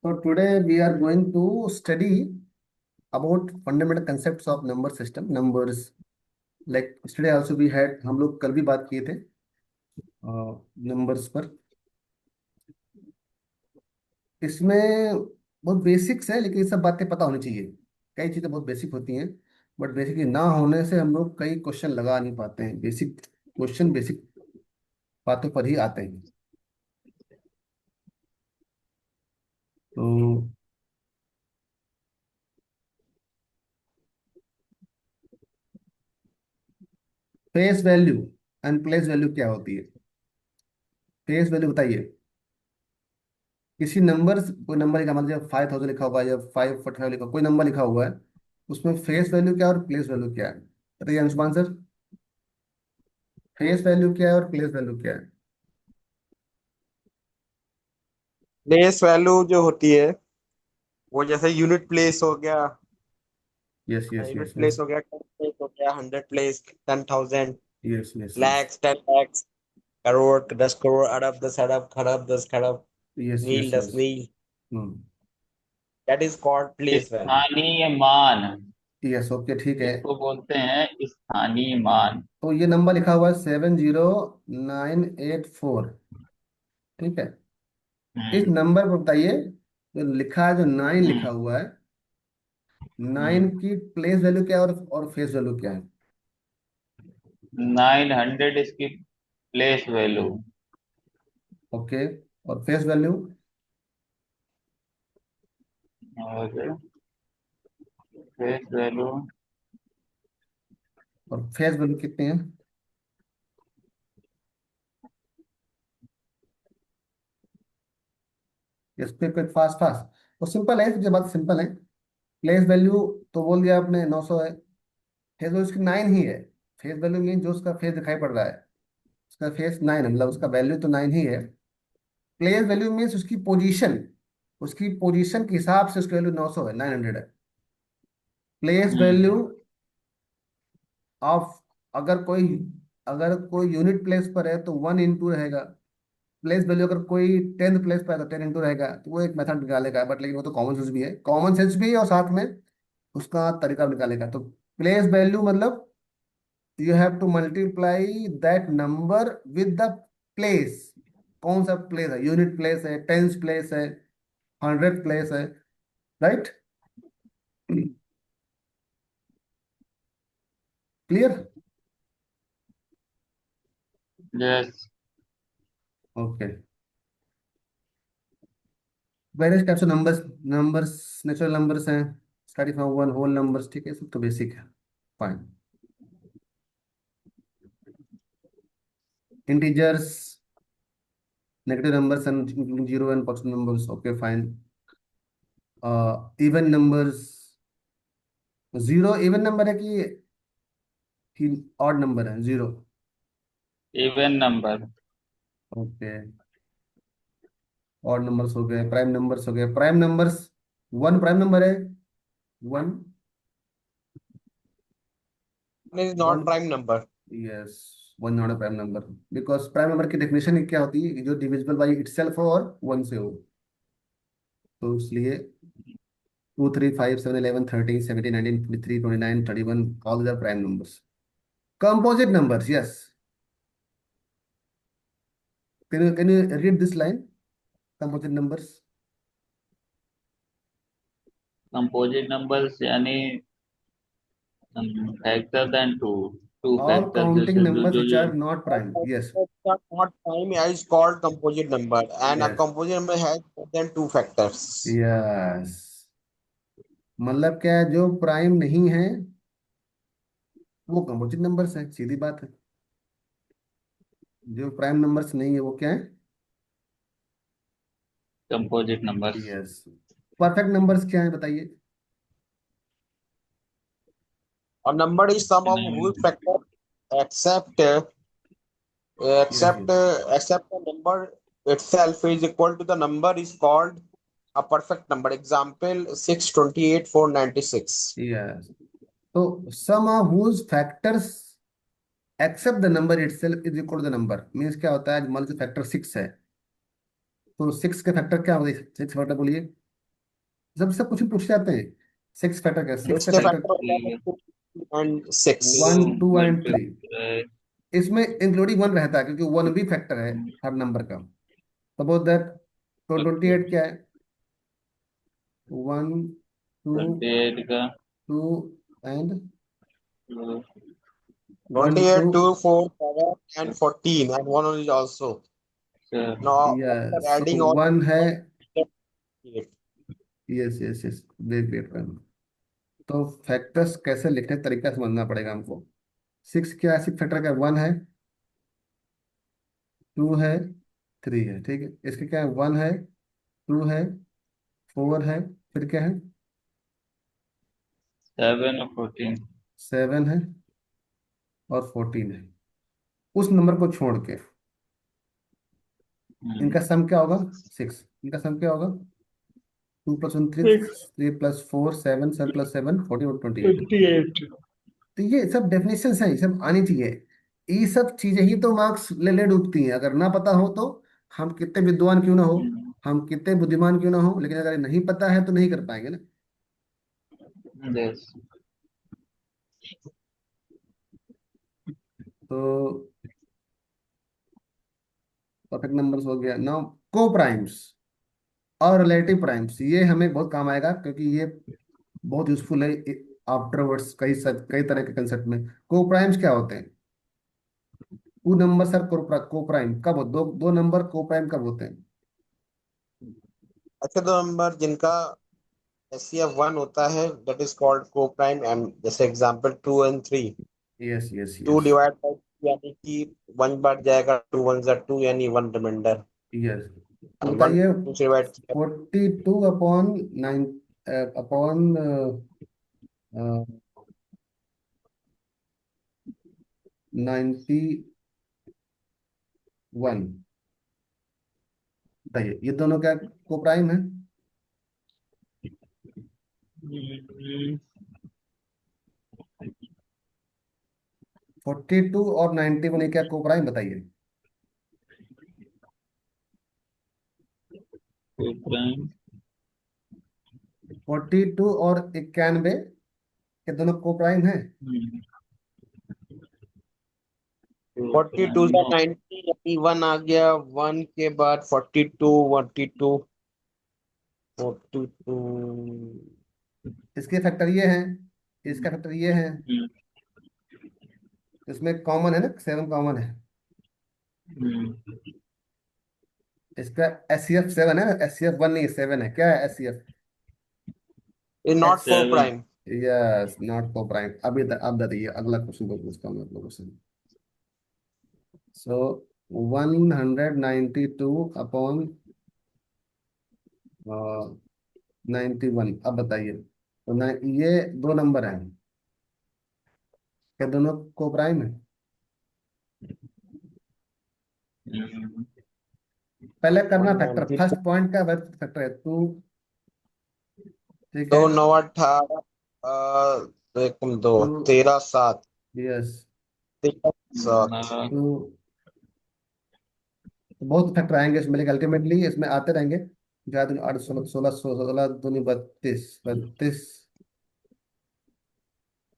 So today we are going to study about fundamental concepts of number system, numbers. Like yesterday also we had, हम लोग कल भी बात किए थे नंबर्स पर। इसमें बहुत बेसिक्स है, लेकिन ये सब बातें पता होनी चाहिए। कई चीज़ें बहुत बेसिक होती हैं, बट बेसिक ना होने से हम लोग कई क्वेश्चन लगा नहीं पाते हैं। बेसिक क्वेश्चन बेसिक बातों पर ही आते हैं। तो face value and place value क्या होती है? फेस वैल्यू बताइए। किसी नंबर, कोई नंबर लिखा, मान लीजिए 5000 लिखा हुआ है या 545 लिखा, कोई नंबर लिखा हुआ है, उसमें फेस वैल्यू क्या है और प्लेस वैल्यू क्या है? बताइए अंशुमान सर, फेस वैल्यू क्या है और प्लेस वैल्यू क्या है? प्लेस वैल्यू जो होती है वो जैसे यूनिट प्लेस हो गया। Yes yes unit yes yes place हो गया, 10 प्लेस हो गया, 100 place, 10,000, yes yes yes lakhs, 10 lakhs, crore, 10 crore, अरब, 10 अरब, खरब, 10 खरब, यस यस मील, दस यस। मील that is called place value. स्थानीय मान यस ओके ठीक है। इसको बोलते हैं, स्थानीय मान। तो ये नंबर लिखा हुआ है 70984। ठीक है। इस हम्म। नंबर पर बताइए, जो लिखा है, जो 9 लिखा हम्म। हुआ है, 9 हम्म। की प्लेस वैल्यू क्या है और फेस वैल्यू क्या है? 900 इसकी प्लेस वैल्यू। ओके। और फेस वैल्यू? और फेस वैल्यू और फेस वैल्यू कितने हैं? इस पे कोई फास्ट फास्ट तो सिंपल है, जो बात सिंपल है। प्लेस वैल्यू तो बोल दिया आपने 900 है। फेस वैल्यू उसकी 9 ही है। फेस वैल्यू मीन जो उसका फेस दिखाई पड़ रहा है, उसका फेस 9 है, मतलब उसका वैल्यू तो 9 ही है। प्लेस वैल्यू मीन्स उसकी पोजीशन, उसकी पोजीशन के हिसाब से उसकी वैल्यू 900 है, 900 है। Place value hmm. ऑफ, अगर कोई अगर कोई यूनिट प्लेस पर है तो 1 इंटू रहेगा। प्लेस वैल्यू अगर कोई 10th प्लेस पर है तो 10 इंटू रहेगा। तो वो एक मेथड निकालेगा, बट लेकिन वो तो कॉमन सेंस भी है, कॉमन सेंस भी है और साथ में उसका तरीका भी निकालेगा। तो प्लेस वैल्यू मतलब you have to multiply that number with the place. कौन सा प्लेस है? यूनिट प्लेस है, टेंस प्लेस है, 100 प्लेस है, right? Clear? Yes. Okay. Various types of numbers, numbers natural numbers हैं, starting from one, whole numbers, ठीक है, सब तो बेसिक है। Fine. Integers, negative numbers and including zero and positive numbers, okay fine. Even numbers, zero even number है कि odd number है zero? Even number. Okay. Odd numbers हो गए, प्राइम नंबर्स हो गए। Prime numbers, one prime number है। One, is one, not prime number. Yes, one not a prime number. Because prime number की definition क्या होती है कि जो डिविजिबल बाई इटसेल्फ हो और वन से हो। तो इसलिए 2 3 5 7 11 13 17 19 23 29 31, all these are prime numbers. Composite numbers, yes. Can you read this line? Composite numbers. Composite numbers यानी factor than two. Two All factor counting जैसे जो numbers जो which जो are not prime. Yes. Not prime is called composite number, and a Yes. composite number has more than two factors. Yes. मतलब क्या है, जो prime नहीं है वो कंपोजिट नंबर्स है, सीधी बात है। जो प्राइम नंबर्स नहीं है वो क्या है? Composite numbers. Yes. Perfect numbers क्या है बताइए? A number is sum of whose factor except yes except yes except the number itself is equal to the number is called a perfect number. Example 628 496. Yes. तो sum of whose factors except the number itself is equal to the number, means क्या होता है? मान लीजिए factor 6 है, तो 6 के factor क्या होते हैं? 6 फैक्टर बोलिए। जब सब कुछ पूछ जाते हैं, सिक्स फैक्टर का, सिक्स का इसके फैक्टर फैक्टर हो थ्री, जाएगा 2 and 6। One, two, two one and three. Fifty है। इसमें इंक्लूडिंग वन रहता है, क्योंकि वन भी फैक्टर है हर नंबर का। सपोज दैट, तो ट्वेंटी ओके, एट क्या है? वन, टू, 28 का two and two, one, two. 28, 2, 4, 7, and 14, and one is also. Now, after yes, adding तो all वन है। the 8. Yes yes yes, wait wait करना। तो फैक्टर्स कैसे लिखने तरीका समझना पड़ेगा हमको। सिक्स क्या है? सिक्स फैक्टर का वन है, टू है, थ्री है, ठीक है। इसके क्या है? वन है, टू है, फोर है, फिर क्या है? 7 और 14। सेवन है और फोर्टीन है। उस नंबर को छोड़ के इनका सम क्या होगा? सिक्स। इनका सम क्या होगा? Two plus one, three, three plus four, seven, seven plus seven, fourteen और 28। 28। तो ये सब डेफिनेशन है, ये सब आनी चाहिए। ये सब चीजें ही तो मार्क्स ले ले डूबती हैं। अगर ना पता हो तो, हम कितने विद्वान क्यों ना हो, हम कितने बुद्धिमान क्यों ना हो, लेकिन अगर ये नहीं पता है तो नहीं कर पाएंगे ना। यस। तो परफेक्ट नंबर्स हो गया। नाउ को प्राइम्स और रिलेटिव प्राइम्स, ये हमें बहुत काम आएगा, क्योंकि ये बहुत यूजफुल है आफ्टरवर्ड्स कई तरह के कंसेप्ट में। को प्राइम्स क्या होते हैं? टू नंबर सर को प्राइम कब दो दो नंबर को प्राइम कब होते हैं? अच्छा, 2 नंबर जिनका एचसीएफ 1 होता है, that is called co-prime, and जैसे example 2 and 3। Yes yes to yes divide by, यानी कि 1 बढ़ जाएगा, 2 1 2, यानी 1 रिमाइंडर। यस। तो और वन बताइए, 2 से डिवाइड किया। 42 अपॉन नाइन, अपॉन 91, बताइए ये दोनों क्या को प्राइम है? 42 और 91 ये क्या को प्राइम, बताइए। प्राइम। 42 और 91 ये दोनों को प्राइम है? 42 प्राइम से नो। 90, यानी 1 आ गया, 1 के बाद 42, 42, 42। इसके फैक्टर ये हैं, इसका फैक्टर ये है। इसमें कॉमन है ना, सेवन कॉमन है। इसका एस सी एफ सेवन है, एस सी एफ वन नहीं, सेवन है। क्या है S C F? Is not S, को 7। Prime. Yes, not coprime. अभी अब बताइए, अगला क्वेश्चन को पूछता हूँ मैं आप लोगों से। सो 192 अपॉन 91, अब बताइए। तो ना, ये दो नंबर हैं, क्या दोनों को प्राइम है? पहले करना फैक्टर, 192, फर्स्ट पॉइंट का फैक्टर है टू, ठीक है। 2 9 18, एकम दो, टू, 13 7, यस, 13 7। टू। तो बहुत फैक्टर आएंगे इसमें, लेकिन अल्टीमेटली इसमें आते रहेंगे। ज्यादा आठ, सोलह, सोलह, सोलह दूनी 32, 32,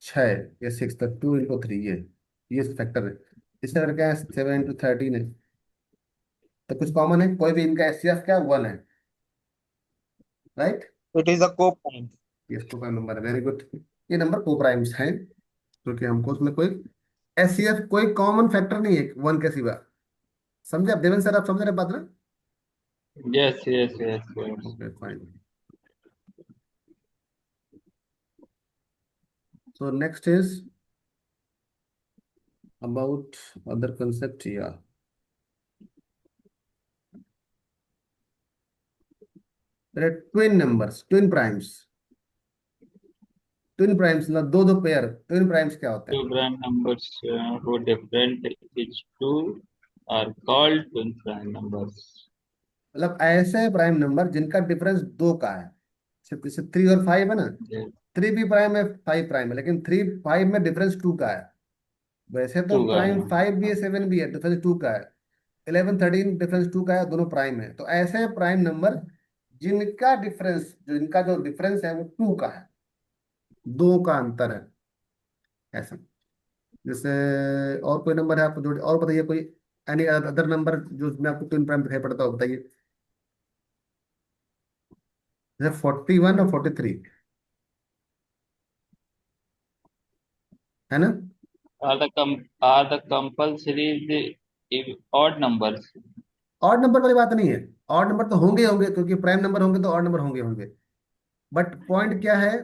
छः, ये सिक्स, तक 2 into 3, ये फैक्टर है। इससे अगर क्या है, 7 into 13 है। तो कुछ कॉमन है, कोई भी इनका एस सी एफ क्या वन है, राइट? इट इज अ को प्राइम। ये को प्राइम नंबर है, वेरी गुड। ये नंबर को प्राइम्स हैं, क्योंकि हमको उसमें कोई एस सी एफ कोई कॉमन फैक्टर नहीं है वन के सिवा। समझे आप देवेंद्र सर? आप समझ रहे बात ना? Yes yes yes yes. Okay fine. So next is about other concept, या twin numbers, twin primes. Twin primes मतलब दो दो पेयर, ट्विन प्राइम्स क्या होते Two हैं? prime numbers who different each two are called twin prime numbers. मतलब ऐसे prime number जिनका डिफरेंस दो का है। जैसे 3 और 5 है ना, Yes, थ्री भी प्राइम है, फाइव प्राइम है, लेकिन थ्री फाइव में डिफरेंस टू का है। वैसे तो two प्राइम है। फाइव भी है, सेवन भी है, डिफरेंस टू का है। 11 13 डिफरेंस टू का है, दोनों प्राइम है। तो ऐसे प्राइम नंबर जिनका डिफरेंस, जो इनका जो डिफरेंस है वो टू का है, दो का अंतर है, ऐसा। जैसे और कोई नंबर है आपको जो, और बताइए कोई एनी अदर नंबर जो उसमें आपको ट्विन प्राइम दिखाई पड़ता हो, बताइए। जैसे 41 और 43, है ना। are the compulsory odd numbers? Odd number वाली बात नहीं है, ऑड नंबर तो होंगे ही होंगे, क्योंकि प्राइम नंबर होंगे तो ऑड नंबर होंगे होंगे। बट पॉइंट क्या है,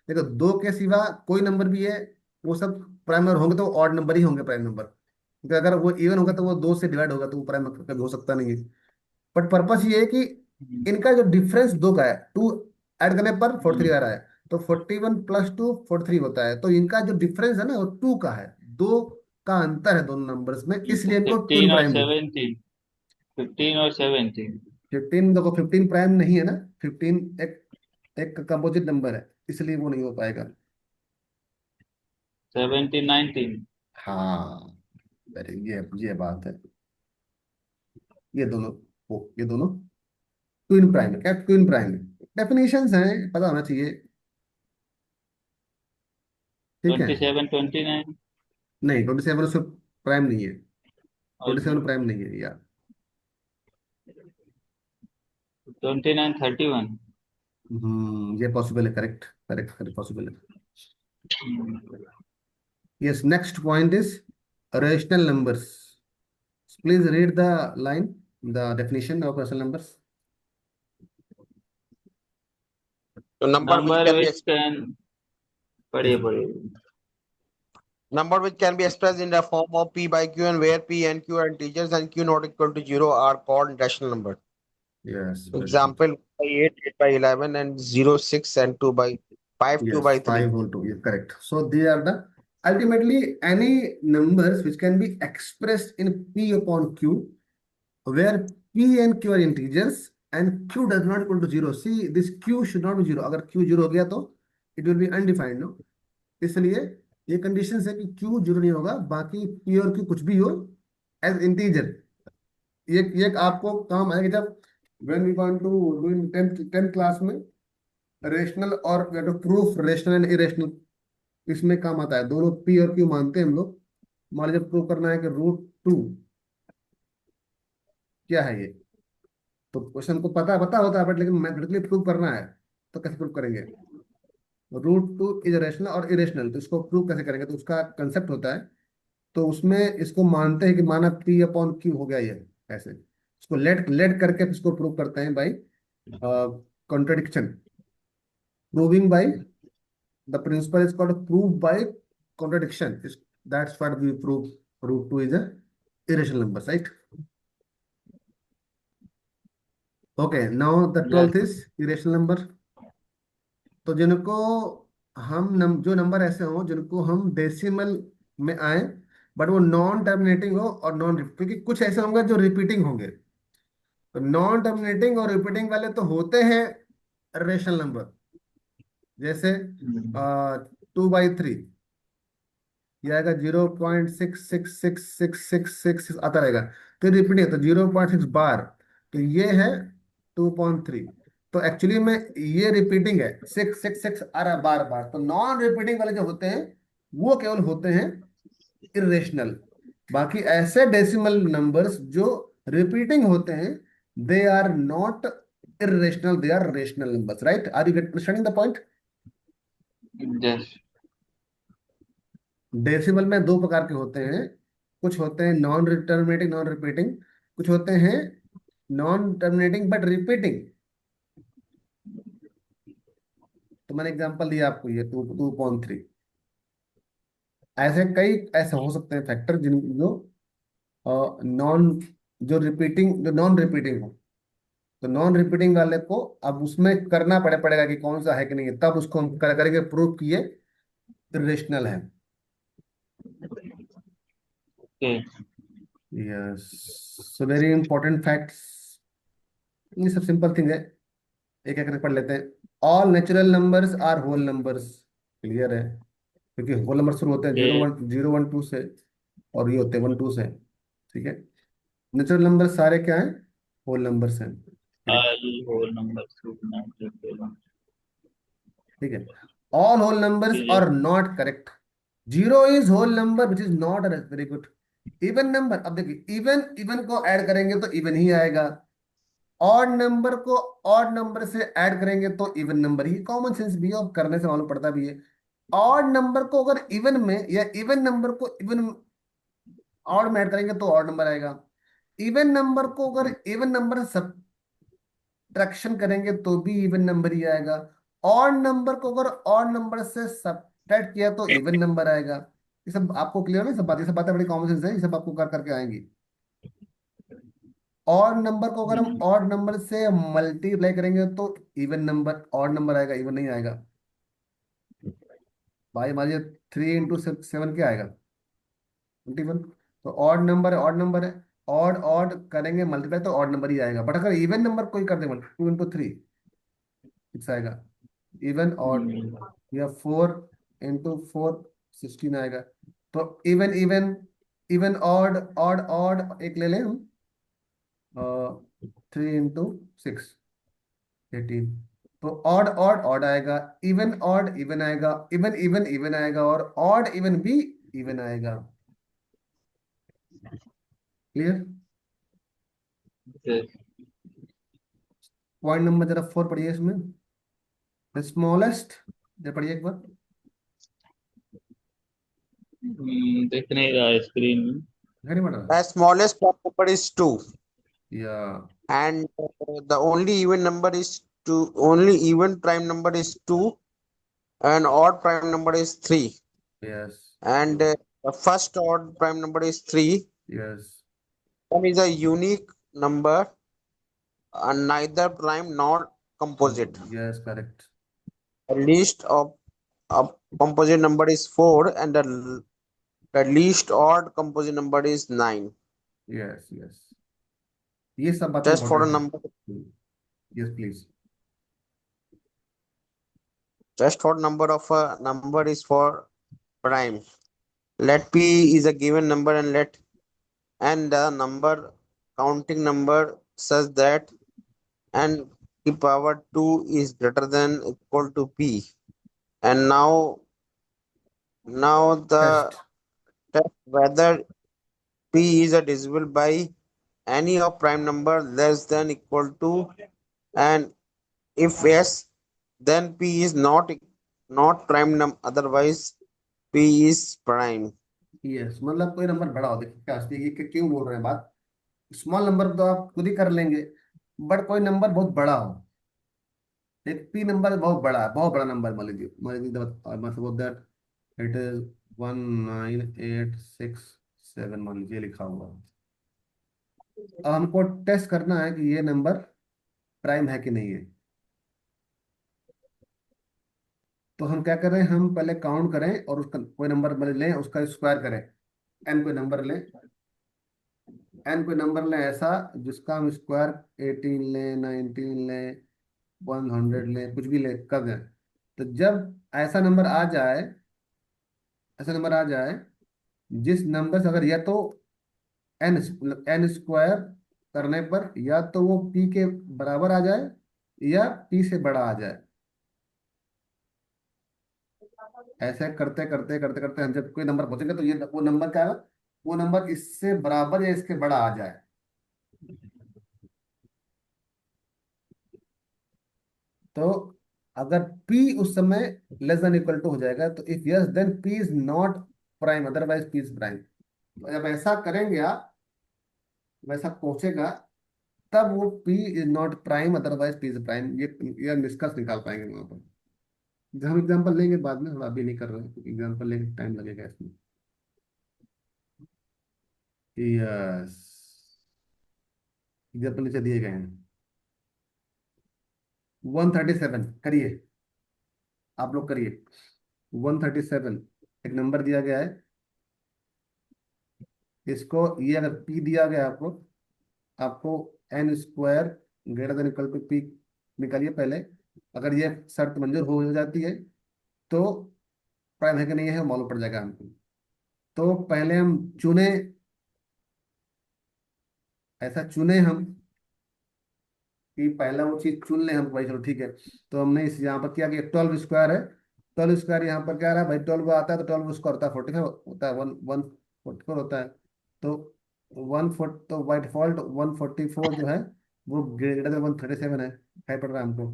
देखो दो के सिवा कोई नंबर भी है, वो सब प्राइम नंबर होंगे तो ऑड नंबर ही होंगे प्राइम नंबर, क्योंकि अगर वो इवन होगा तो वो दो से डिवाइड होगा, तो वो प्राइम नंबर कभी हो सकता नहीं है। बट पर्पस ये है कि हम्म, इनका जो डिफरेंस दो का है, टू ऐड करने पर 43 हम्म, आ रहा है, तो 41 + 2 43 होता है, तो इनका जो डिफरेंस है ना वो टू का है, दो का अंतर है दोनों नंबर्स में, इसलिए इनको ट्विन 15 और प्राइम बोलते हैं। 17, 15 और 17, 15, देखो 15 प्राइम नहीं है ना, 15 एक एक कंपोजिट नंबर है, इसलिए वो नहीं हो पाएगा। 17, 19। हाँ, वेरी, ये बात है, ये दोनों, ये दोनों ट्विन प्राइम है, क्या ट्विन प्राइम है, डेफिनेशंस हैं, पता होना चाहिए, ठीक है। 27, 29 नहीं, 27 उसमें प्राइम नहीं है, और 27 प्राइम नहीं है यार। 29, 31। ये पॉसिबल है, करेक्ट करेक्ट करेक्ट, पॉसिबल है। Yes, next point is rational numbers. Please read the line, the definition of rational numbers. So number which Number can be which can, yes, पढ़िए पढ़िए। number which can be expressed in the form of p by q, and where p and q are integers and q not equal to 0 are called rational number. Yes, very good. Example 8, 8 by 11, and 0, 6, and 2 by 5, 2 Yes, by 5 3. whole 2. Yes, correct. So they are the ultimately any numbers which can be expressed in P upon Q, where P and Q are integers and Q does not equal to zero. See, this Q should not be zero. अगर Q zero हो गया तो it will be undefined, no? इसलिए ये condition है कि Q zero नहीं होगा, बाकी P और Q कुछ भी हो एज इंटीजर। ये आपको काम आएगा जब when we want to do in 10th class में रेशनल और प्रूफ रेशनल एंड इरेशनल, इसमें काम आता है, दोनों पी और क्यू मानते हैं हम लोग। मान लीजिए प्रूव करना है कि √2 क्या है ये, तो क्वेश्चन को पता होता है, बट लेकिन मैथमेटिकली प्रूव करना है, तो कैसे प्रूव करेंगे। √2 इज रेशनल और इरेशनल, तो इसको प्रूव कैसे करेंगे, तो उसका कंसेप्ट होता है, तो उसमें इसको मानते हैं कि माना पी अपॉन क्यू हो गया ये, ऐसे इसको लेट लेट करके इसको प्रूव करते हैं by contradiction, proving by, the principle is called proof by contradiction. That's what we prove. √2 is a irrational number, right? Okay, now the Yes. 12th is irrational number. तो जिनको हम जो number ऐसे हो जिनको हम डेसिमल में आए, बट वो नॉन टर्मिनेटिंग हो और नॉन, क्योंकि कुछ ऐसे होंगे जो रिपीटिंग होंगे, तो नॉन टर्मिनेटिंग और रिपीटिंग वाले तो होते हैं रेशनल नंबर। जैसे हम्म, 2/3, ये आएगा 0.6666666 आता रहेगा, तो रिपीट है तो 0.6 बार, तो ये है 2.3। तो एक्चुअली में ये रिपीटिंग है, 666 आ रहा है बार बार, तो नॉन रिपीटिंग वाले जो होते हैं वो केवल होते हैं इरेशनल। बाकी ऐसे डेसिमल नंबर्स जो रिपीटिंग होते हैं, they are not irrational, they are rational numbers, right? Are you understanding the point? yes. Decimal में दो प्रकार के होते हैं, कुछ होते हैं नॉन टर्मिनेटिंग नॉन रिपीटिंग, कुछ होते हैं नॉन टर्मिनेटिंग बट रिपीटिंग। तो मैंने एग्जांपल दिया आपको, ये 2.3, ऐसे कई ऐसे हो सकते हैं फैक्टर जिन जो नॉन, जो नॉन रिपीटिंग हो, तो नॉन रिपीटिंग वाले को अब उसमें करना पड़ेगा कि कौन सा है कि नहीं है, तब उसको हम करेंगे प्रूफ कि ये इरेशनल है। Okay. Yes, so very important facts, ये सब सिंपल थिंग है, एक एक करके पढ़ लेते हैं। All natural numbers are whole numbers, clear है, क्योंकि होल नंबर शुरू होते हैं जीरो Okay. वन, 0 1 2 से, और ये होते हैं 1 2 से, ठीक है। नेचुरल नंबर सारे क्या हैं, होल नंबर्स हैं। all whole numbers should not be given. ठीक है, ऑल होल नंबर्स ठीक are not correct. Zero is whole number which is not, very good. Even number, अब देखिए इवन इवन को ऐड करेंगे तो इवन ही आएगा, ऑड नंबर को ऑड नंबर से ऐड करेंगे तो इवन नंबर ही। कॉमन सेंस भी है और करने से मालूम पड़ता भी है। ऑड नंबर को अगर इवन में, या इवन नंबर को इवन ऑड में ऐड करेंगे तो ऑड नंबर आएगा। इवन नंबर को अगर इवन नंबर से सब्ट्रैक्शन करेंगे तो भी इवन नंबर ही आएगा। ऑड नंबर को अगर ऑड नंबर से सब्ट्रैक्ट किया तो इवन नंबर आएगा। ये सब आपको क्लियर है, सब बात, ये सब बातें बड़ी कॉमन सेंस है, ये सब आपको कर करके आएंगी। ऑड नंबर को अगर हम है। ऑड नंबर से मल्टीप्लाई करेंगे तो इवन नंबर, ऑड नंबर आएगा, इवन नहीं आएगा। भाई मान लीजिए 3 इंटू 7 क्या आएगा, 21। तो ऑड नंबर है, ऑड नंबर है, ऑड ऑड करेंगे मल्टीप्लाई तो ऑड नंबर ही आएगा। बट अगर इवन नंबर कोई कर देंगे 2 इंटू 3 6 आएगा, इवन ऑड। या 4 इंटू 4 16 आएगा। तो even even, even odd, odd odd एक ले लें हम, 3 इंटू 6 18। तो ऑड ऑड ऑड आएगा, इवन ऑड इवन आएगा, इवन इवन इवन आएगा, और ऑड इवन भी इवन आएगा। क्लियर? Yes. पॉइंट नंबर जरा 4 पढ़िए इसमें, स्मॉलेस्ट, जरा पढ़िए एक बार। दिख नहीं रहा है स्क्रीन में। घर नहीं पढ़ रहा? The smallest prime number is 2, या and the only even number is 2. Only even prime number is 2, and odd prime number is 3. Yes And the first odd prime number is 3. Yes One is a unique number, neither prime nor composite. Yes correct. The least of a composite number is 4, and the least odd composite number is 9. Yes yes, ये सब बातें Just for a important number, है। Yes please. just for number of a number is for prime. Let p is a given number, and the number counting number such that n to power 2 is greater than equal to p. And now the test. test whether p is a divisible by any of prime number less than equal to, and if yes, then p is not prime otherwise p is prime. Yes मतलब कोई number बड़ा हो, देखिए क्या ये क्यों बोल रहे हैं बात। स्मॉल नंबर तो आप खुद ही कर लेंगे, बट कोई नंबर बहुत बड़ा हो, एक पी नंबर बहुत बड़ा है, बहुत बड़ा नंबर, मान लीजिए सपोज दैट इट इज 19867, मान लीजिए लिखा हुआ। अब हमको टेस्ट करना है कि ये नंबर प्राइम है कि नहीं है। तो हम क्या करें, हम पहले काउंट करें और उसका कोई नंबर मतलब लें, उसका स्क्वायर करें। एन कोई नंबर लें, एन कोई नंबर लें ऐसा जिसका हम स्क्वायर 18 लें, 19 लें, 100 लें, कुछ भी ले कर दें। तो जब ऐसा नंबर आ जाए, ऐसा नंबर आ जाए जिस नंबर से अगर या तो एन मतलब एन स्क्वायर करने पर या तो वो पी के बराबर आ जाए या पी से बड़ा आ जाए, ऐसे करते करते करते करते हम जब कोई नंबर पहुंचेंगे तो ये वो नंबर क्या है, वो नंबर इससे बराबर या इसके बड़ा आ जाए। तो अगर P उस समय लेस देन इक्वल टू हो जाएगा तो if yes then P is not prime, otherwise P is prime. जब ऐसा करेंगे आप, वैसा पहुंचेगा, तब वो P is not prime otherwise P is prime, ये निष्कर्ष निकाल पाएंगे वहां पर। जब हम एग्जांपल लेंगे बाद में, थोड़ा अभी नहीं कर रहे हैं, एग्जांपल लेंगे टाइम लगेगा इसमें। यस, एग्जांपल नीचे दिए गए हैं। 137 करिए, आप लोग करिए। 137 एक नंबर दिया गया है, इसको ये अगर पी दिया गया है आपको, आपको n square greater than equal to p निकालिए पहले। अगर ये शर्त मंजूर हो जाती है तो प्राइम है कि नहीं है मालूम पड़ जाएगा हमको। तो पहले हम चुने, ऐसा चुने हम कि पहला वो चीज चुन ले हम भाई, चलो ठीक है। तो हमने इस यहाँ पर किया कि 12 स्क्वायर है। 12 स्क्वायर यहाँ पर क्या आ रहा है भाई, 12 आता है तो 12 स्क्वायर होता है 45 होता है, 144 होता है। तो 140, तो बाई डिफॉल्ट 144 जो है वो ग्रेटर देन 137 है, है पड़ रहा है हमको।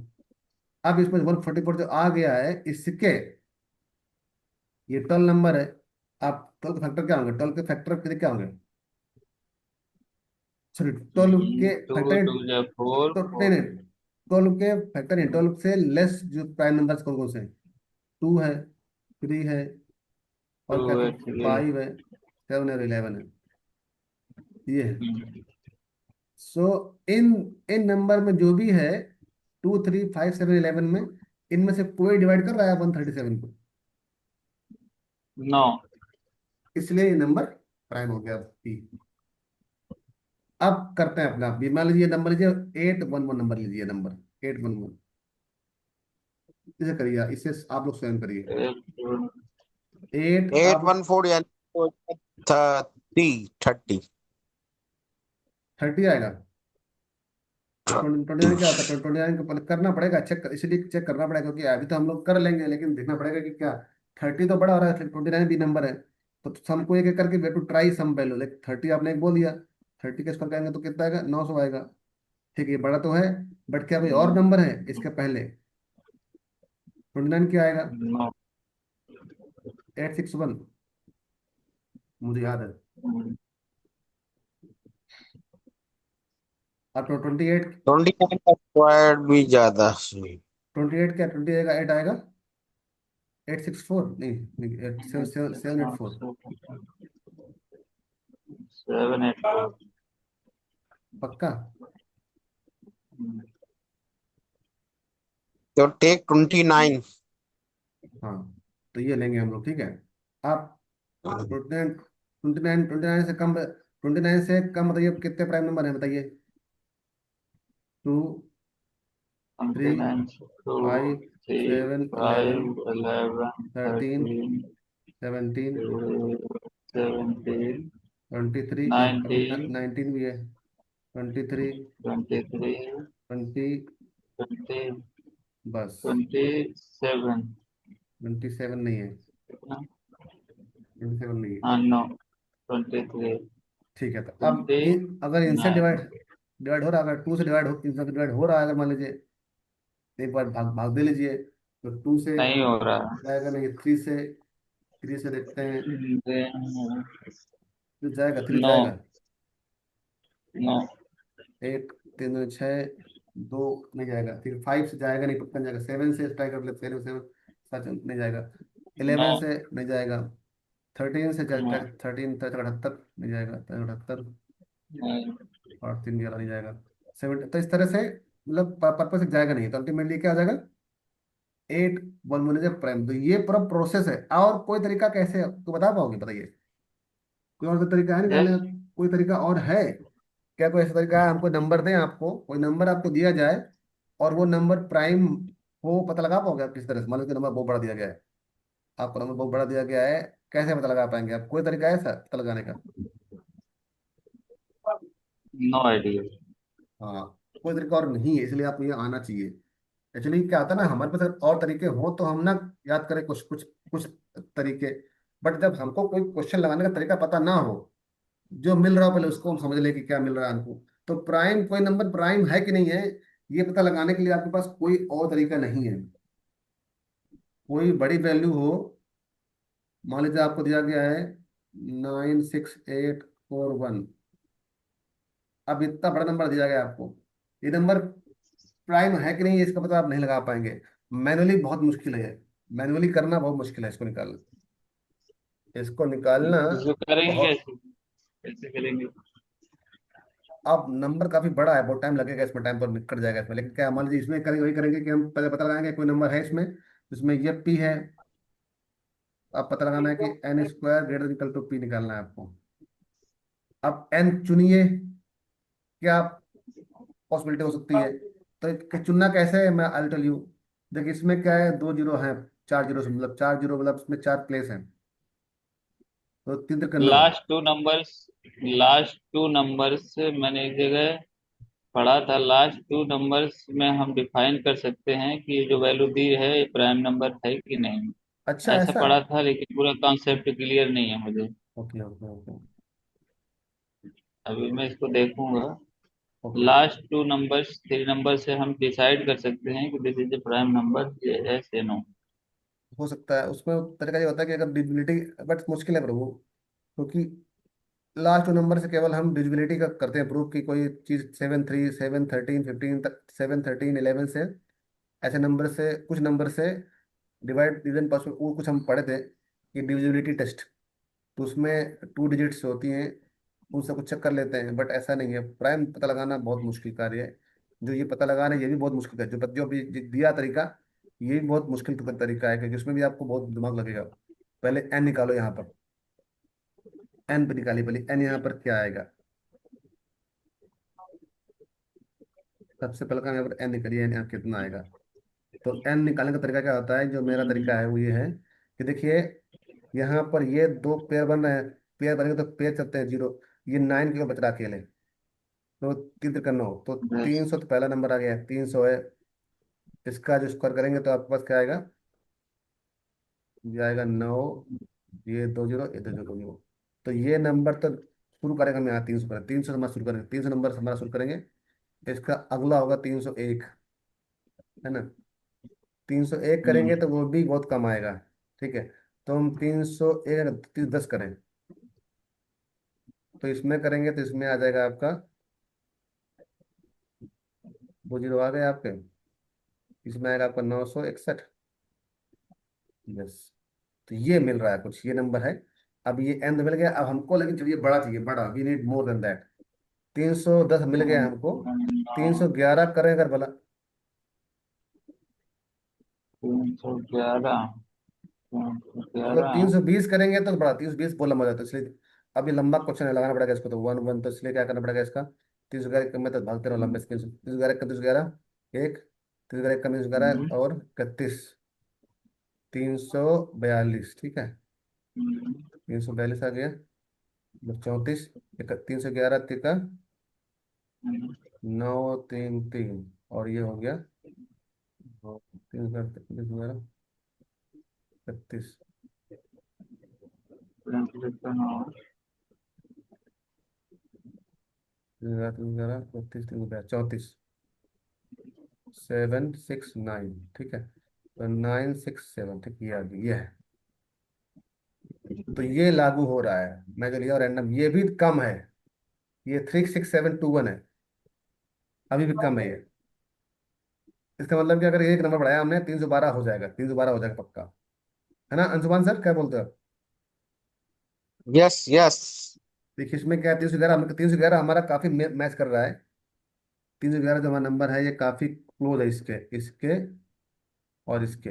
अब इसमें 144 जो आ गया है इसके, ये 12 नंबर है। आप 12 के फैक्टर क्या होंगे, 12 के फैक्टर फिर क्या होंगे, सॉरी 12 के टू फैक्टर, टू जा फोर, तो नहीं फोर नहीं, 12 के फैक्टर नहीं, 12 से लेस जो प्राइम नंबर्स कौन कौन से हैं, 2 है, 3 है, टू और क्या है, फिर थ्री है। 5 है, 7 है और 11 है, ये है। सो इन इन नंबर में जो भी है 2, 3, 5, 7, 11 में, इनमें से कोई डिवाइड कर रहा है 137 को, नो। इसलिए ये नंबर प्राइम हो गया P। अब करते हैं अपना, मान लीजिए नंबर लीजिए 811, नंबर लीजिए नंबर 811, इसे करिए, इसे आप लोग स्वयं करिए। 8 एट आप वन फोर यानी 30। 30 आएगा। तो 29 क्या होता है, 29 को पहले करना पड़ेगा चेक, इसलिए चेक करना पड़ेगा क्योंकि अभी तो हम लोग कर लेंगे, लेकिन देखना पड़ेगा कि क्या 30 तो बड़ा हो रहा है, 29 भी नंबर है। तो सम को एक एक करके way to try some value, like 30 आपने एक बोल दिया, 30 के स्क्वायर करेंगे तो कितना आएगा, 900 आएगा। ठीक है, ये बड़ा तो है, बट क्या कोई और नंबर है इसके पहले, 29 क्या आएगा, नो। 861, मुझे याद है। अब तो 28, 29 का स्क्वायर भी ज्यादा सही। 28 क्या, 20 आएगा, 8 आएगा, 864 नहीं, नहीं 784, 784। पक्का। तो टेक 29। हाँ, तो ये लेंगे हम लोग, ठीक है। आप 29 से कम, 29 से कम बताइए कितने प्राइम नंबर हैं बताइए, 2, 3, 29, 2, 5, 3, 7, 11, 5, 11, 13, 13, 17, 17, 23, नहीं अभी 19, 19 भी है, 23, 23, 20, 20, बस 27। 27 नहीं है, 27 नहीं है। हाँ, नो, 23, ठीक है, तो अब 29। अगर इनसे डिवाइड डिवाइड हो रहा है, अगर 2 से डिवाइड हो, इनसे डिवाइड हो रहा है, अगर मान लीजिए एक बार भाग भाग दे लीजिए, तो 2 से नहीं हो रहा। जाएगा नहीं, 3 से देखते हैं, तो जाएगा 3 नो, जाएगा, नो, 1, 3, 6, 2 नहीं जाएगा, फिर 5 से जाएगा नहीं, पक्का नहीं जाएगा, 7 से ट्राई कर ले, 7 7 सच नहीं जाएगा, नो, 11 से नहीं जाएगा, 13 से नो, 13 तक 78 नहीं जाएगा, 78, नहीं, और 3 11 नहीं जाएगा, 7, तो इस तरह से मतलब पर्पज से जाएगा नहीं, तो अल्टीमेटली क्या आ जाएगा, 8 1 1 प्राइम। तो ये पूरा प्रोसेस है, और कोई तरीका कैसे तो बता पाओगे, बताइए, कोई और तरीका है निकालने यस, का, कोई तरीका और है क्या, कोई ऐसा तरीका है, हमको नंबर दें, आपको कोई नंबर आपको दिया जाए और वो नंबर प्राइम हो, पता लगा पाओगे आप किस तरह से, मान लो कि नंबर बहुत बड़ा दिया गया है, आपको नंबर बहुत बड़ा दिया गया है, कैसे पता लगा पाएंगे आप, कोई तरीका है ऐसा पता लगाने का। No idea. हाँ, कोई तरीका और नहीं है, इसलिए आपको ये आना चाहिए। एक्चुअली क्या होता है ना, हमारे पास अगर और तरीके हो तो हम ना याद करें कुछ कुछ कुछ तरीके, बट जब हमको कोई क्वेश्चन लगाने का तरीका पता ना हो, जो मिल रहा हो पहले उसको हम समझ ले कि क्या मिल रहा है हमको, तो प्राइम, कोई नंबर प्राइम है कि नहीं है, ये पता लगाने के लिए आपके पास कोई और तरीका नहीं है। कोई बड़ी वैल्यू हो, मान लीजिए आपको दिया गया है 96841, अब इतना बड़ा नंबर दिया गया है आपको, ये नंबर प्राइम है कि नहीं है, इसका पता आप नहीं लगा पाएंगे, मैनुअली बहुत मुश्किल है, मैनुअली करना बहुत मुश्किल है, इसको निकालना इसको करेंगे बहुत। कैसे? कैसे करेंगे? अब नंबर काफी बड़ा है, बहुत टाइम लगेगा इसमें, टाइम पर निकट जाएगा इसमें, लेकिन क्या मान लीजिए इसमें करेंगे, वही करेंगे कि हम पहले पता लगाएंगे कोई नंबर है इसमें, जिसमें ये पी है, अब पता लगाना है कि N square greater equal to P निकालना है आपको। अब एन चुनिए, क्या पॉसिबिलिटी हो सकती है, तो चुनना कैसे है, मैं आई टेल यू। देखिए इसमें क्या है, 2 जीरो है, 4 जीरो से मतलब 4 जीरो, मतलब इसमें 4 प्लेस हैं, तो 3 3 9। लास्ट टू नंबर्स मैंने एक जगह पढ़ा था, लास्ट टू नंबर्स में हम डिफाइन कर सकते हैं कि जो वैल्यू दी है ये प्राइम नंबर है कि नहीं। अच्छा, ऐसा ऐसा। पढ़ा था, लेकिन पूरा कॉन्सेप्ट क्लियर नहीं है मुझे। Okay, okay, okay. अभी मैं इसको देखूंगा। Okay. Last two numbers, three number से हम डिसाइड कर सकते हैं कि this is a prime number, ये है नो। हो सकता है उसमें तरीका ये होता है कि अगर डिविजिबिलिटी, बट मुश्किल है प्रभु, क्योंकि लास्ट टू नंबर से केवल हम डिविजिबिलिटी का करते हैं प्रूफ, की कोई चीज 7 3 7 13 15 तक, 7 13 11 से, ऐसे नंबर से, कुछ नंबर से डिवाइड डिवीजन पास, वो कुछ हम पढ़े थे कि डिविजिबिलिटी टेस्ट, तो उसमें 2 डिजिट्स होती हैं, उनसे कुछ चेक कर लेते हैं, बट ऐसा नहीं है। प्राइम पता लगाना बहुत मुश्किल कार्य है। जो ये पता लगाना है ये भी बहुत मुश्किल है, जो अभी दिया तरीका, ये भी बहुत मुश्किल तरीका है, क्योंकि उसमें भी आपको बहुत दिमाग लगेगा। पहले एन निकालो यहाँ पर, एन पे निकालिए पहले, एन यहाँ पर क्या आएगा। सबसे पहले काम यहाँ पर एन निकालिए, एन यहाँ कितना आएगा। तो एन निकालने का तरीका क्या होता है, जो मेरा तरीका है वो ये है कि देखिए, यहाँ पर ये दो पेयर बन रहे हैं, पेयर बनेंगे तो पेयर चलते हैं 0, ये 9 क्यों बच रहा है अकेले, तो 3 3 9, तो बस। 300 तो पहला नंबर आ गया है, 300 है। इसका जो स्क्वायर करेंगे तो आपके पास क्या आएगा, ये आएगा 9, ये 2 0, ये 2 0 2 0। तो ये नंबर तो शुरू करेंगे हम यहाँ 300 पर, 300 से हमारा शुरू करेंगे, 300 नंबर से हमारा शुरू करेंगे। इसका अगला होगा 301, है ना। 301 करेंगे हम्म, तो वो भी बहुत कम आएगा, ठीक है। तो हम 301 10 करें, तो इसमें करेंगे तो इसमें आ जाएगा आपका, 2 0 आ गए आपके, इसमें आएगा आपका 961। यस। तो ये मिल रहा है कुछ, ये नंबर है। अब ये एंड मिल गया, अब हमको लेकिन चाहिए बड़ा, चाहिए बड़ा, we need more than that. 310 मिल गया हमको। 311 करें अगर भला, 311, अगर 311। 320 करेंगे तो बड़ा, 320 बहुत लंबा जाता है, इसलिए अब ये लंबा क्वेश्चन है, लगाना पड़ेगा इसको तो 1 1, तो इसलिए क्या करना पड़ेगा इसका, 311 में तो भागते रहो लंबे स्केल से, 311 का 311 एक, 311 का 311 और 31, 342, ठीक है। 342 आ गया, 34, 311 का 9 3 3, और ये हो गया 3 11 31, 3 11 32, 769, ठीक है। तो 967, ठीक, ये आ गई, ये है। तो ये लागू हो रहा है, मैं जो लिया रैंडम, ये भी कम है, ये 36721 है, अभी भी कम है ये। इसका मतलब कि अगर एक नंबर बढ़ाया हमने, 312 हो जाएगा, 312 हो जाएगा पक्का, है ना अंशुमान सर, क्या बोलते हो। Yes yes. देखिए इसमें क्या है, 311, 311 हमारा काफी मैच कर रहा है। 311 जो हमारा नंबर है, ये काफी क्लोज है इसके, इसके और इसके।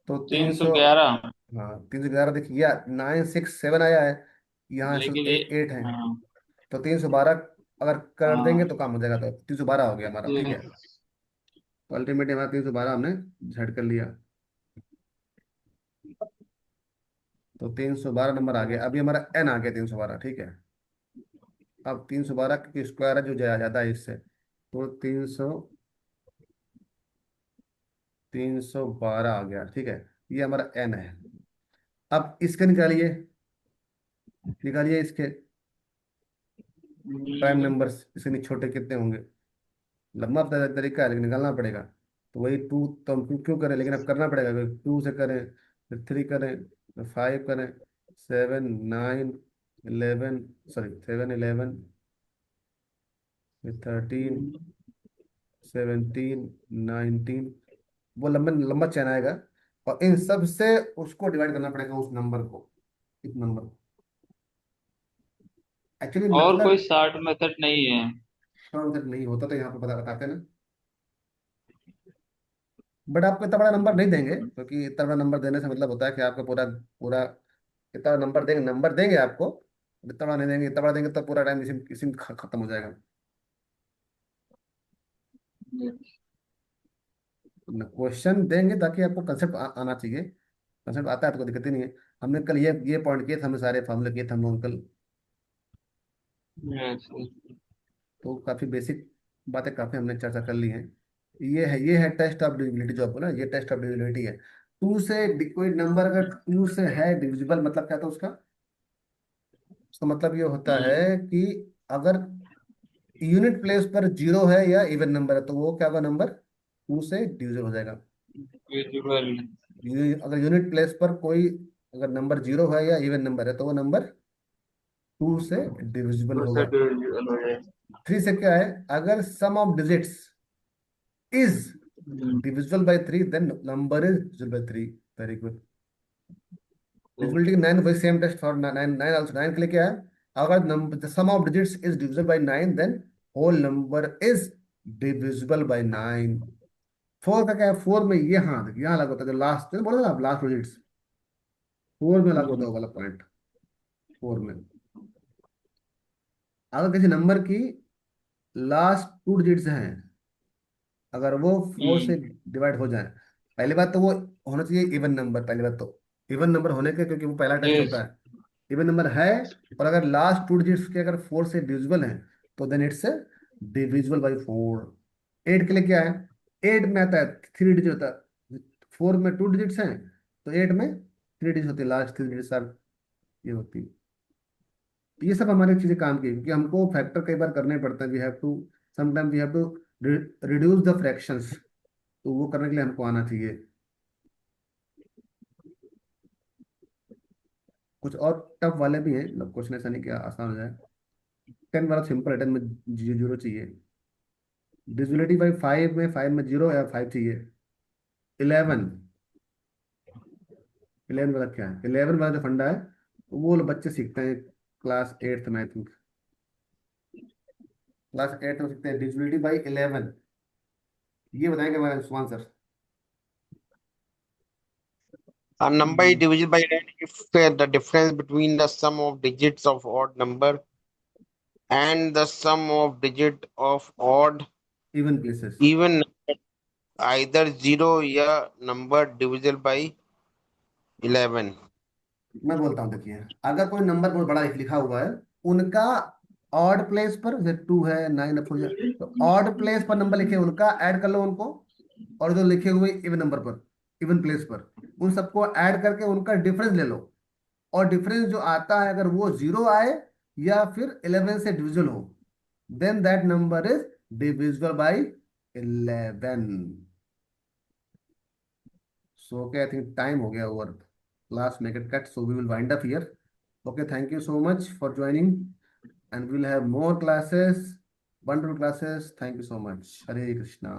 तो तीन तीन सौ सौ ग्यारह हाँ, 311 देखिए, 967 आया है, यहाँ से लेकिन ये, 8 है, हाँ, तो 312 अगर कर देंगे हाँ, तो काम हो जाएगा, तो 312 हो गया हमारा, ठीक ये है। तो अल्टीमेटली हमारा 312 हमने झट कर लिया, तो 312 नंबर आ गया, अभी हमारा एन आ गया 312, ठीक है। अब 312 की स्क्वायर है जो ज्यादा है इससे, तो 312 आ गया, ठीक है। ये हमारा एन है। अब इसके निकालिए, निकालिए इसके प्राइम नंबर्स, इसके नहीं छोटे कितने होंगे। लंबा तरीका है लेकिन निकालना पड़ेगा। तो वही टू, तो हम क्यों क्यों करें, लेकिन अब करना पड़ेगा, फिर 2 से करें, फिर 3 करें, फिर 5 करें, 7 9 11, सॉरी 7 11, फिर 13 17 19, वो लंबा लंबा चैन आएगा। और इन सब से उसको डिवाइड करना पड़ेगा, उस नंबर को, इस नंबर को, एक्चुअली और कोई मतलब शॉर्ट मेथड नहीं है। उधर नहीं होता तो यहाँ पे बता बताते ना। बट आपको इतना बड़ा नंबर नहीं देंगे, क्योंकि इतना बड़ा नंबर देने से मतलब होता है कि आपको पूरा पूरा इतना बड़ा नंबर देंगे आपको, इतना बड़ा नहीं देंगे, इतना बड़ा देंगे तो पूरा टाइम इसी इसी में खत्म हो जाएगा। क्वेश्चन देंगे ताकि आपको कंसेप्ट आना चाहिए, कंसेप्ट आता है तो कोई दिक्कत ही नहीं है। हमने कल ये पॉइंट किए थे, हमने सारे फॉर्मूले किए थे हम लोग कल। Yes. तो काफी बेसिक बातें काफी हमने चर्चा कर ली हैं। ये है टेस्ट ऑफ डिविजिबिलिटी जो आपको ना, ये टेस्ट ऑफ डिविजिबिलिटी है। टू से कोई नंबर अगर टू से है डिविजिबल, मतलब क्या था उसका? उसका मतलब ये होता Hmm. है कि अगर यूनिट प्लेस पर जीरो है या इवन नंबर है तो वो क्या होगा, नंबर टू से डिविजिबल हो जाएगा। Visual. अगर यूनिट प्लेस पर कोई अगर नंबर जीरो है या इवन नंबर है तो वो नंबर टू से डिविजिबल होगा। Process visual है। थ्री से क्या है, अगर sum of digits is Hmm. divisible by 3 then number is divisible by 3। Very good. तो divisibility 9 वही सेम टेस्ट फॉर 9 9 also 9 के लिए क्या है, अगर number the sum of digits is divisible by 9 then whole number is divisible by 9। Four का क्या है, फोर में ये हाँ देखिए यहाँ लागू होता है, जो लास्ट बोला ना आप, लास्ट डिजिट्स फोर में लागू होता है वो वाला पॉइंट। फोर में अगर किसी नंबर की लास्ट टू डिजिट्स हैं, अगर वो फोर से डिवाइड हो जाए, पहली बात तो वो होना चाहिए इवन नंबर, पहली बात तो इवन नंबर होने के, क्योंकि वो पहला टेस्ट yes, होता है। इवन नंबर है और अगर लास्ट टू डिजिट्स के अगर फोर से डिविजिबल है तो then it's divisible by four. Eight के लिए क्या है, एट में आता है थ्री डिजिट होता है, फोर में टू डिजिट्स हैं तो एट में थ्री डिजिट होती है, लास्ट थ्री डिजिट्स आर ये होती है। तो ये सब हमारी चीजें काम की, क्योंकि हमको फैक्टर कई बार करने पड़ते हैं, we have to sometime we have to reduce the fractions, तो वो करने के लिए हमको आना चाहिए। कुछ और टफ वाले भी हैं, मतलब क्वेश्चन ऐसा नहीं कि आसान हो जाए। टेन वाला सिंपल है, टेन में जीरो चाहिए। डिविजिबिलिटी बाई फाइव में, फाइव में जीरो या फाइव चाहिए। इलेवन, इलेवन वाला क्या है, इलेवन वाला जो फंडा है वो लोग बच्चे सीखते हैं क्लास एट्थ में आई थिंक, क्लास एट्थ में सीखते हैं डिविजिबिलिटी बाई इलेवन। ये बताएंगे हमारे सुमान sir. A number is divisible by 10 if the difference between the sum of digits of odd number and the sum of digit of odd even places. even number either 0 या number divisible by 11। मैं बोलता हूँ देखिए, अगर कोई number बहुत बड़ा लिखा हुआ है, उनका ऑड प्लेस पर, जैसे टू है, नाइन है, फोर है, तो ऑड प्लेस पर नंबर लिखे उनका ऐड कर लो उनको, और जो लिखे हुए इवन नंबर पर, इवन प्लेस पर, उन सबको ऐड करके उनका डिफरेंस ले लो। और डिफरेंस जो आता है अगर वो जीरो आए या फिर 11 से डिविजिबल हो, then that number is divisible by 11। So okay, I think time हो गया over, last make it cut, so we will wind up here. Okay, thank you so much for joining, and we'll have more classes, wonderful classes. Thank you so much. Hare Krishna.